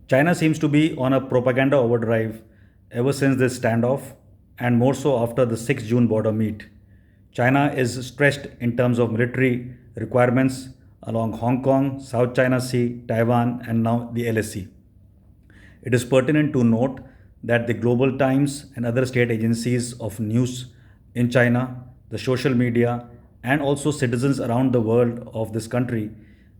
China seems to be on a propaganda overdrive ever since this standoff, and more so after the 6 June border meet. China is stressed in terms of military requirements along Hong Kong, South China Sea, Taiwan, and now the LSC. It is pertinent to note that the Global Times and other state agencies of news in China, the social media, and also citizens around the world of this country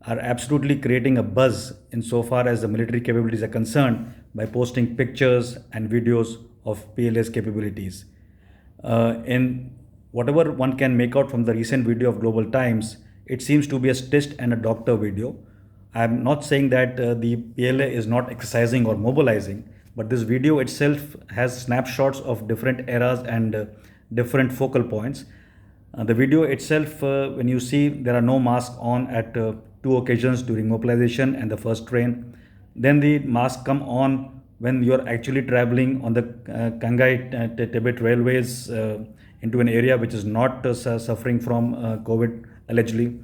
are absolutely creating a buzz insofar as the military capabilities are concerned by posting pictures and videos of PLA's capabilities. In whatever one can make out from the recent video of Global Times, it seems to be a stitched and a doctor video. I'm not saying that the PLA is not exercising or mobilizing, but this video itself has snapshots of different eras and different focal points. The video itself, when you see, there are no masks on at two occasions during mobilization and the first train. Then the masks come on when you're actually traveling on the Kangai Tibet railways into an area which is not suffering from COVID allegedly.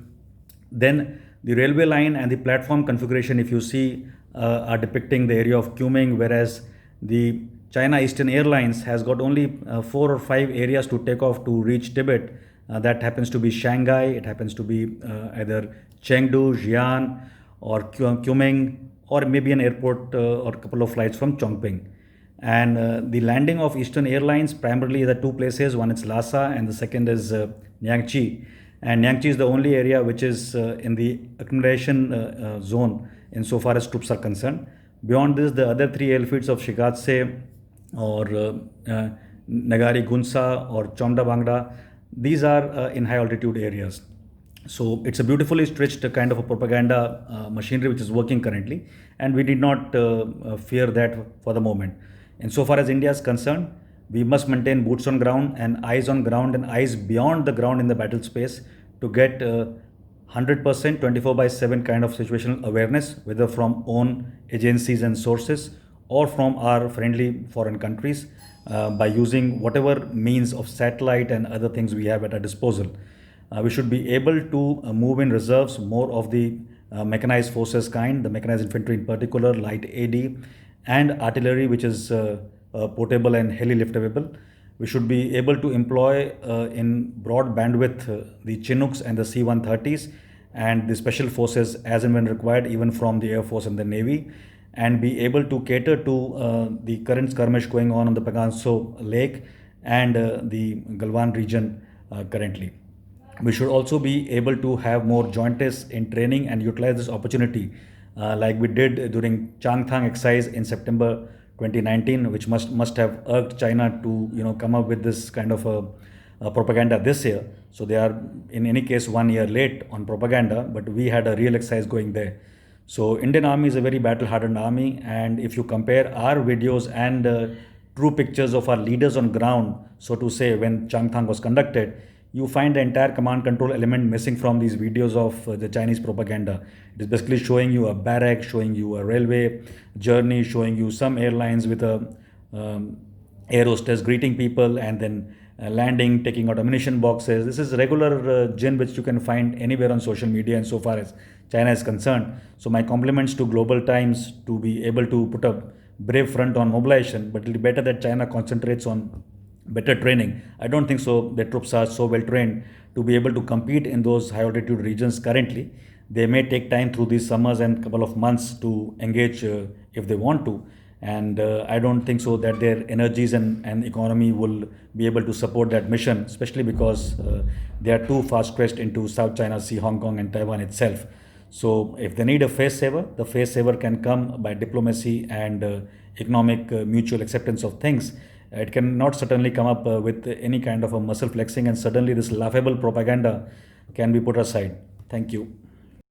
Then the railway line and the platform configuration, if you see, are depicting the area of Kunming, whereas the China Eastern Airlines has got only 4 or 5 areas to take off to reach Tibet. That happens to be Shanghai, it happens to be either Chengdu, Xi'an, or Kunming, or maybe an airport or a couple of flights from Chongping. And the landing of Eastern Airlines primarily is at two places. One is Lhasa, and the second is Nyangchi. And Nyangchi is the only area which is in the accommodation zone insofar as troops are concerned. Beyond this, the other three airfields of Shigatse or Nagari Gunsa or Chomda Bangda, these are in high altitude areas. So it's a beautifully stretched kind of a propaganda machinery which is working currently, and we did not fear that for the moment. And so far as India is concerned, we must maintain boots on ground and eyes beyond the ground in the battle space to get 100% 24 by 7 kind of situational awareness, whether from own agencies and sources or from our friendly foreign countries by using whatever means of satellite and other things we have at our disposal. We should be able to move in reserves more of the mechanized forces kind, the mechanized infantry in particular, light AD, and artillery, which is portable and heli liftable. We should be able to employ in broad bandwidth the Chinooks and the C-130s and the special forces as and when required, even from the Air Force and the Navy, and be able to cater to the current skirmish going on the Paganso Lake and the Galwan region currently. We should also be able to have more joint tests in training and utilize this opportunity like we did during Changthang exercise in September 2019, which must have urged China to come up with this kind of a propaganda this year. So they are in any case 1 year late on propaganda, but we had a real exercise going there. So Indian Army is a very battle-hardened army, and if you compare our videos and true pictures of our leaders on ground, so to say, when Changthang was conducted, you find the entire command control element missing from these videos of the Chinese propaganda. It is basically showing you a barrack, showing you a railway journey, showing you some airlines with a air hostess greeting people and then landing, taking out ammunition boxes. This is regular gin which you can find anywhere on social media and so far as China is concerned. So my compliments to Global Times to be able to put a brave front on mobilization, but it will be better that China concentrates on better training. I don't think so. The troops are so well trained to be able to compete in those high altitude regions currently. They may take time through these summers and couple of months to engage if they want to. And I don't think so that their energies and economy will be able to support that mission, especially because they are too fast stretched into South China Sea, Hong Kong, and Taiwan itself. So if they need a face saver, the face saver can come by diplomacy and economic mutual acceptance of things. It cannot certainly come up with any kind of a muscle flexing, and certainly this laughable propaganda can be put aside. Thank you.